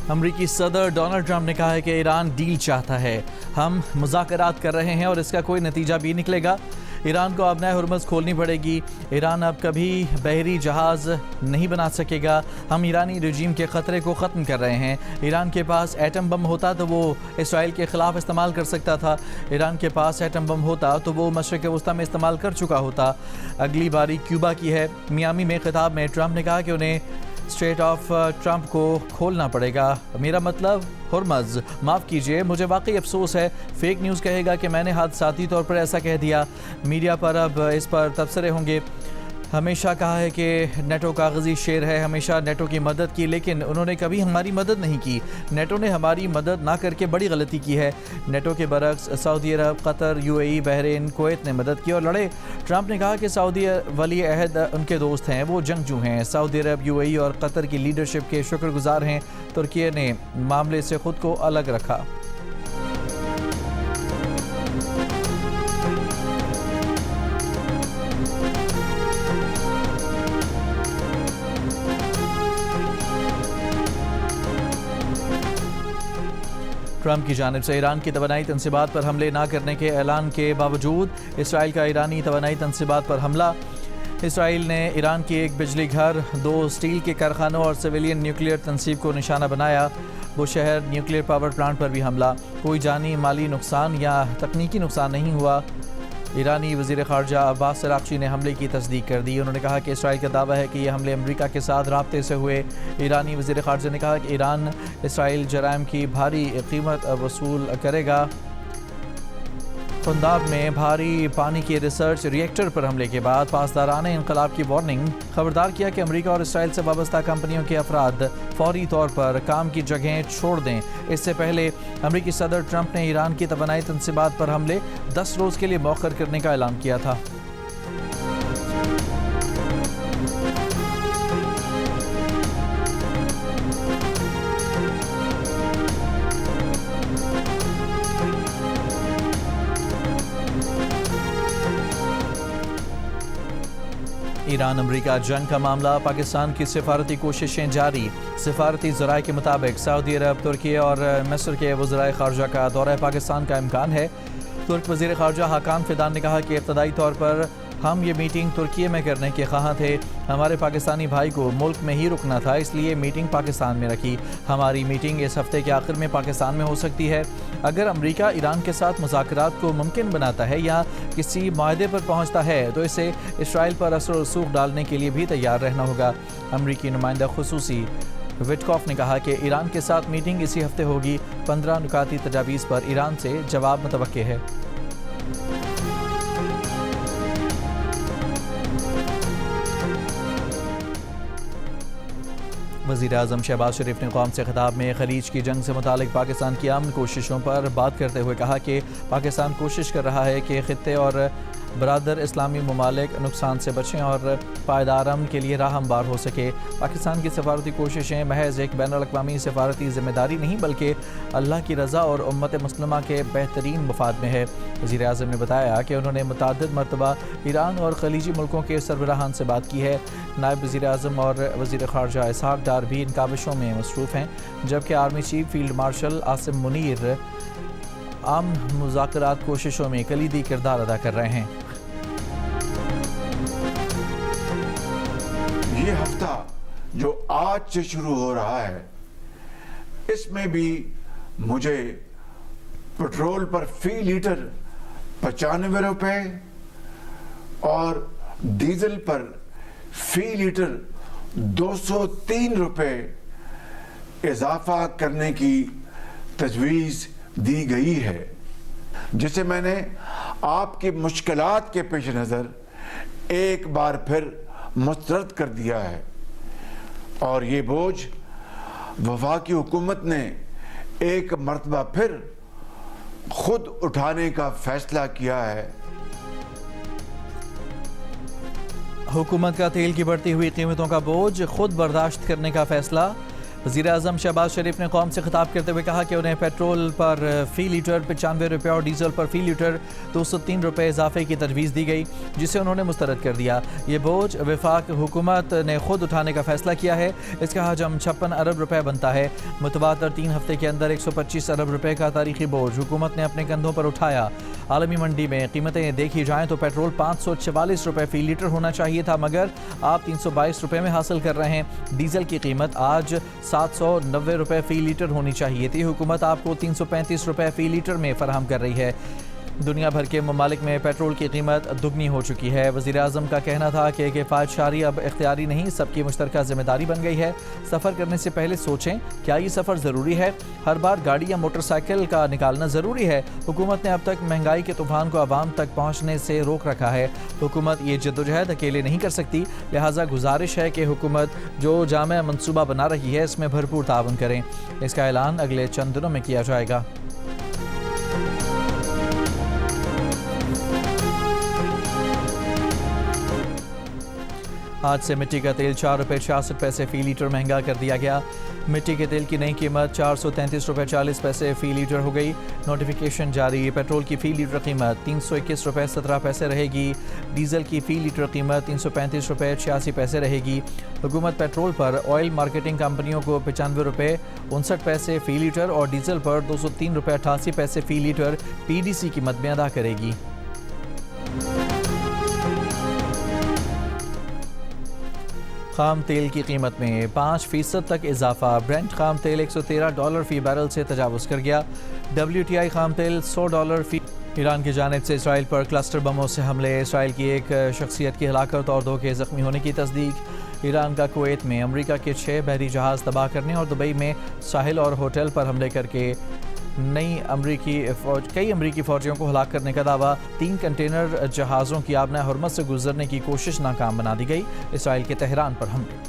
امریکی صدر Donald Trump نے کہا ہے کہ ایران ڈیل چاہتا ہے، ہم مذاکرات کر رہے ہیں اور اس کا کوئی نتیجہ بھی نکلے گا۔ ایران کو اب نئے ہرمز کھولنی پڑے گی، ایران اب کبھی بحری جہاز نہیں بنا سکے گا، ہم ایرانی رجیم کے خطرے کو ختم کر رہے ہیں۔ ایران کے پاس ایٹم بم ہوتا تو وہ اسرائیل کے خلاف استعمال کر سکتا تھا، ایران کے پاس ایٹم بم ہوتا تو وہ مشرق وسطیٰ میں استعمال کر چکا ہوتا۔ اگلی باری کیوبا کی ہے۔ میامی میں خطاب میں ٹرمپ نے کہا کہ انہیں اسٹریٹ آف ٹرمپ کو کھولنا پڑے گا، میرا مطلب ہرمز، معاف کیجئے، مجھے واقعی افسوس ہے، فیک نیوز کہے گا کہ میں نے حادثاتی طور پر ایسا کہہ دیا، میڈیا پر اب اس پر تبصرے ہوں گے۔ ہمیشہ کہا ہے کہ نیٹو کاغذی شیر ہے، ہمیشہ نیٹو کی مدد کی، لیکن انہوں نے کبھی ہماری مدد نہیں کی۔ نیٹو نے ہماری مدد نہ کر کے بڑی غلطی کی ہے۔ نیٹو کے برعکس سعودی عرب، قطر، UAE، بحرین، کویت نے مدد کی اور لڑے۔ ٹرمپ نے کہا کہ سعودی ولی عہد ان کے دوست ہیں، وہ جنگجو ہیں۔ سعودی عرب، UAE اور قطر کی لیڈرشپ کے شکر گزار ہیں۔ ترکی نے معاملے سے خود کو الگ رکھا۔ ٹرمپ کی جانب سے ایران کی توانائی تنصیبات پر حملے نہ کرنے کے اعلان کے باوجود اسرائیل کا ایرانی توانائی تنصیبات پر حملہ۔ اسرائیل نے ایران کی ایک بجلی گھر، 2 اسٹیل کے کارخانوں اور سویلین نیوکلیئر تنصیب کو نشانہ بنایا۔ بوشہر نیوکلیئر پاور پلانٹ پر بھی حملہ، کوئی جانی مالی نقصان یا تکنیکی نقصان نہیں ہوا۔ ایرانی وزیر خارجہ عباس عراقچی نے حملے کی تصدیق کر دی۔ انہوں نے کہا کہ اسرائیل کا دعویٰ ہے کہ یہ حملے امریکہ کے ساتھ رابطے سے ہوئے۔ ایرانی وزیر خارجہ نے کہا کہ ایران اسرائیل جرائم کی بھاری قیمت وصول کرے گا۔ پنجاب میں بھاری پانی کی ریسرچ ری ایکٹر پر حملے کے بعد پاسداران انقلاب کی وارننگ، خبردار کیا کہ امریکہ اور اسرائیل سے وابستہ کمپنیوں کے افراد فوری طور پر کام کی جگہیں چھوڑ دیں۔ اس سے پہلے امریکی صدر ٹرمپ نے ایران کی توانائی تنصیبات پر حملے 10 روز کے لیے مؤخر کرنے کا اعلان کیا تھا۔ ایران امریکہ جنگ کا معاملہ، پاکستان کی سفارتی کوششیں جاری۔ سفارتی ذرائع کے مطابق سعودی عرب، ترکی اور مصر کے وزرائے خارجہ کا دورہ پاکستان کا امکان ہے۔ ترک وزیر خارجہ حاکان فیدان نے کہا کہ ابتدائی طور پر ہم یہ میٹنگ ترکی میں کرنے کے خواہاں تھے، ہمارے پاکستانی بھائی کو ملک میں ہی رکنا تھا، اس لیے میٹنگ پاکستان میں رکھی۔ ہماری میٹنگ اس ہفتے کے آخر میں پاکستان میں ہو سکتی ہے۔ اگر امریکہ ایران کے ساتھ مذاکرات کو ممکن بناتا ہے یا کسی معاہدے پر پہنچتا ہے تو اسے اسرائیل پر اثر و رسوخ ڈالنے کے لیے بھی تیار رہنا ہوگا۔ امریکی نمائندہ خصوصی وٹکوف نے کہا کہ ایران کے ساتھ میٹنگ اسی ہفتے ہوگی۔ 15 نکاتی تجاویز پر ایران سے جواب متوقع ہے۔ وزیر اعظم شہباز شریف نے قوم سے خطاب میں خلیج کی جنگ سے متعلق پاکستان کی امن کوششوں پر بات کرتے ہوئے کہا کہ پاکستان کوشش کر رہا ہے کہ خطے اور برادر اسلامی ممالک نقصان سے بچیں اور پائیدار امن کے لیے راہ ہموار ہو سکے۔ پاکستان کی سفارتی کوششیں محض ایک بین الاقوامی سفارتی ذمہ داری نہیں بلکہ اللہ کی رضا اور امت مسلمہ کے بہترین مفاد میں ہے۔ وزیر اعظم نے بتایا کہ انہوں نے متعدد مرتبہ ایران اور خلیجی ملکوں کے سربراہان سے بات کی ہے۔ نائب وزیر اعظم اور وزیر خارجہ اسحاق ڈار بھی ان کاوشوں میں مصروف ہیں، جبکہ army chief field marshal Asim Munir عام مذاکرات کوششوں میں کلیدی کردار ادا کر رہے ہیں۔ یہ ہفتہ جو آج سے شروع ہو رہا ہے، اس میں بھی مجھے پٹرول پر فی لیٹر 95 روپے اور ڈیزل پر فی لیٹر 203 روپے اضافہ کرنے کی تجویز دی گئی ہے، جسے میں نے آپ کی مشکلات کے پیش نظر ایک بار پھر مسترد کر دیا ہے، اور یہ بوجھ وفاقی حکومت نے ایک مرتبہ پھر خود اٹھانے کا فیصلہ کیا ہے۔ حکومت کا تیل کی بڑھتی ہوئی قیمتوں کا بوجھ خود برداشت کرنے کا فیصلہ۔ वज़ीर आज़म शहबाज शरीफ ने कौम से खिताब करते हुए कहा कि उन्हें पेट्रोल पर फ़ी लीटर 95 रुपये और डीजल पर फ़ी लीटर 203 रुपये इजाफे की तजवीज़ दी गई, जिसे उन्होंने मुस्तरद कर दिया। ये बोझ वफाक हुकूमत ने खुद उठाने का फैसला किया है। इसका हजम 56 अरब रुपये बनता है। मुतवातर 3 हफ्ते के अंदर 125 अरब रुपये का तारीखी बोझ हुकूमत ने अपने कंधों पर उठाया। आलमी मंडी में कीमतें देखी जाएँ तो पेट्रोल 544 रुपये फ़ी लीटर होना चाहिए था, मगर आप 322 रुपये में हासिल कर रहे हैं। डीजल की कीमत आज 790 रुपये फ़ी लीटर होनी चाहिए थी, हुकूमत आपको 335 रुपये फ़ी लीटर में फराहम कर रही है। दुनिया भर के ममालिक में पेट्रोल की कीमत दुगनी हो चुकी है। वज़ीर आज़म का कहना था कि किफ़ायतशारी अब इख्तियारी नहीं, सबकी मुश्तरका ज़िम्मेदारी बन गई है। सफ़र करने से पहले सोचें, क्या ये सफ़र ज़रूरी है? हर बार गाड़ी या मोटरसाइकिल का निकालना ज़रूरी है? हुकूमत ने अब तक महंगाई के तूफ़ान को आवाम तक पहुँचने से रोक रखा है। हुकूमत ये जद्दोजहद अकेले नहीं कर सकती, लिहाजा गुजारिश है कि हुकूमत जो जामे मनसूबा बना रही है इसमें भरपूर ताउन करें। इसका ऐलान अगले चंद दिनों में किया जाएगा। आज से मिट्टी का तेल 4 रुपये 66 पैसे फ़ी लीटर महंगा कर दिया गया। मिट्टी के तेल की नई कीमत 433 रुपये 40 पैसे फ़ी लीटर हो गई। नोटिफिकेशन जारी। पेट्रोल की फ़ी लीटर कीमत 321 रुपये 17 पैसे रहेगी। डीजल की फ़ी लीटर कीमत 335 रुपये 86 पैसे रहेगी। हुकूमत पेट्रोल पर ऑयल मार्केटिंग कंपनियों को 95 रुपये 59 पैसे फ़ी लीटर और डीजल पर 203 रुपये 88 पैसे फ़ी लीटर PDC कीमत में अदा करेगी। खाम तेल की कीमत में 5% तक इजाफा। ब्रेंट खाम तेल $113 फ़ी बैरल से तजावुज़ कर गया। WTI खाम तेल $100 फ़ी। ईरान की जानिब से इसराइल पर क्लस्टर बमों से हमले। इसराइल की एक शख्सियत की हलाकत और 2 के ज़ख्मी होने की तस्दीक। ईरान का कुवैत में अमरीका के 6 बहरी जहाज़ तबाह करने और दुबई में साहिल और होटल पर हमले करके कई अमरीकी फ़ौजियों को हलाक करने का दावा। 3 कंटेनर जहाज़ों की आबना हुर्मज़ से गुजरने की कोशिश नाकाम बना दी गई। इसराइल के तेहरान पर हमले।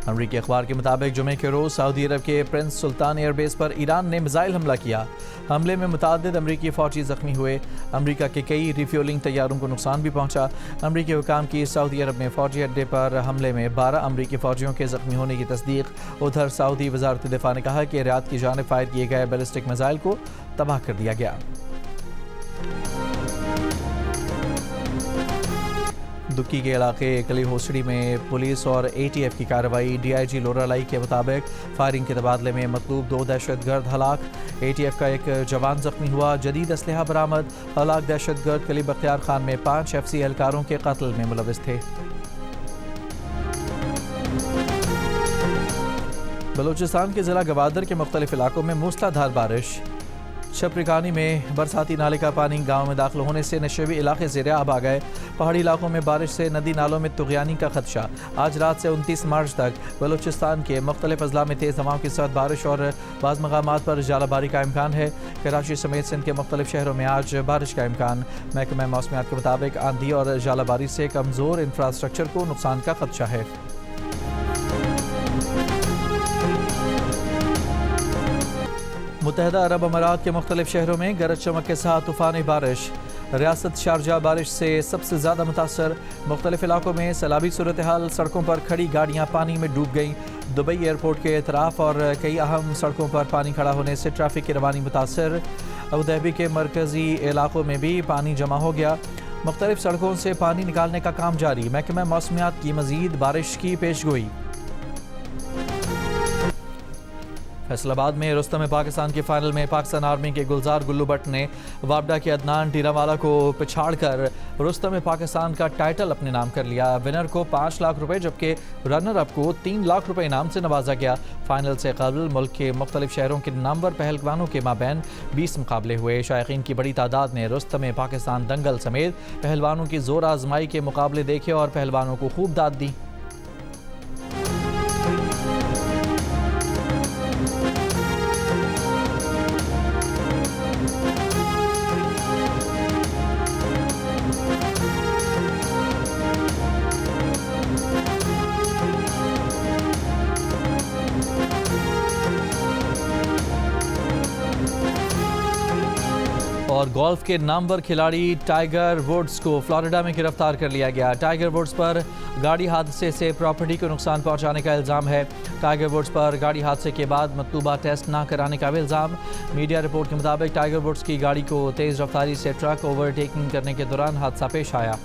अमरीकी अखबार के मुताबिक जुमे के रोज़ सऊदी अरब के प्रिंस सुल्तान एयरबेस पर ईरान ने मिसाइल हमला किया। हमले में मुतअद्दिद अमरीकी फ़ौजी ज़ख्मी हुए। अमरीका के कई रिफ्यूलिंग तैयारों को नुकसान भी पहुंचा। अमरीकी हुकाम की सऊदी अरब में फ़ौजी अड्डे पर हमले में 12 अमरीकी फ़ौजियों के ज़ख्मी होने की तस्दीक। उधर सऊदी वज़ारत दिफ़ा ने कहा कि रियाद की जानिब फायर किए गए बैलिस्टिक मिसाइल को तबाह कर दिया गया। दुक्की के इलाके कली होसड़ी में पुलिस और ATF की कार्रवाई। DIG लोरालाई के मुताबिक फायरिंग के तबादले में मतलूब 2 दहशतगर्द हलाक। ATF का एक जवान जख्मी हुआ। जदीद असलहा बरामद। हलाक दहशतगर्द कली बख्तियार खान में 5 FC एहलकारों के कत्ल में मुलविस थे। बलूचिस्तान के ज़िला गवादर के मुख्तलिफ इलाकों में मूसलाधार बारिश। छपरिकानी में बरसाती नाले का पानी गांव में दाखिल होने से नशेबी इलाके ज़ेर-ए-आब आ गए। पहाड़ी इलाकों में बारिश से नदी नालों में तुग़यानी का खदशा। आज रात से 29 मार्च तक बलूचिस्तान के मुख्तलिफ अज़ला में तेज़ हवाओं के साथ बारिश और बाज़ मकामात पर जालाबारी का इम्कान है। कराची समेत सिंध के मुख्तलिफ शहरों में आज बारिश का इम्कान। महकमा मौसमियात के मुताबिक आंधी और जालाबारी से कमज़ोर इंफ्रास्ट्रक्चर को नुकसान का खदशा है। मुत्तहदा अरब अमारात के मुख्तलिफ शहरों में गरज चमक के साथ तूफ़ानी बारिश। रियासत शारजा बारिश से सबसे ज़्यादा मुतासर। मुख्तलिफ इलाकों में सैलाबी सूरत हाल। सड़कों पर खड़ी गाड़ियाँ पानी में डूब गईं। दुबई एयरपोर्ट के इतराफ़ और कई अहम सड़कों पर पानी खड़ा होने से ट्रैफिक की रवानी मुतासर। अबूधाबी के मरकज़ी इलाकों में भी पानी जमा हो गया। मुख्तलिफ सड़कों से पानी निकालने का काम जारी। महकमा मौसमियात की मज़ीद बारिश की पेशगोई। फैसलाबाद में रुस्तम पाकिस्तान के फाइनल में पाकिस्तान आर्मी के गुलजार गुल्लू भट्ट ने वापडा के अदनान टीरावाला को पिछाड़कर रुस्तम पाकिस्तान का टाइटल अपने नाम कर लिया। विनर को 5 लाख रुपए जबकि रनर अप को 3 लाख रुपए इनाम से नवाजा गया। फाइनल से कबल मुल्क के मुख्तलिफ शहरों के नामवर पहलवानों के माबैन 20 मुकाबले हुए। शायकीन की बड़ी तादाद ने रुस्तम पाकिस्तान दंगल समेत पहलवानों की जोर आजमाई के मुकाबले देखे और पहलवानों को खूब दाद दी। और گولف کے نامور کھلاڑی ٹائیگر ووڈز کو فلوریڈا میں گرفتار کر لیا گیا۔ ٹائیگر ووڈز پر گاڑی حادثے سے پراپرٹی کو نقصان پہنچانے کا الزام ہے۔ ٹائیگر ووڈز پر گاڑی حادثے کے بعد مطلوبہ ٹیسٹ نہ کرانے کا بھی الزام۔ میڈیا رپورٹ کے مطابق ٹائیگر ووڈز کی گاڑی کو تیز رفتاری سے ٹرک اوورٹیکنگ کرنے کے دوران حادثہ پیش آیا۔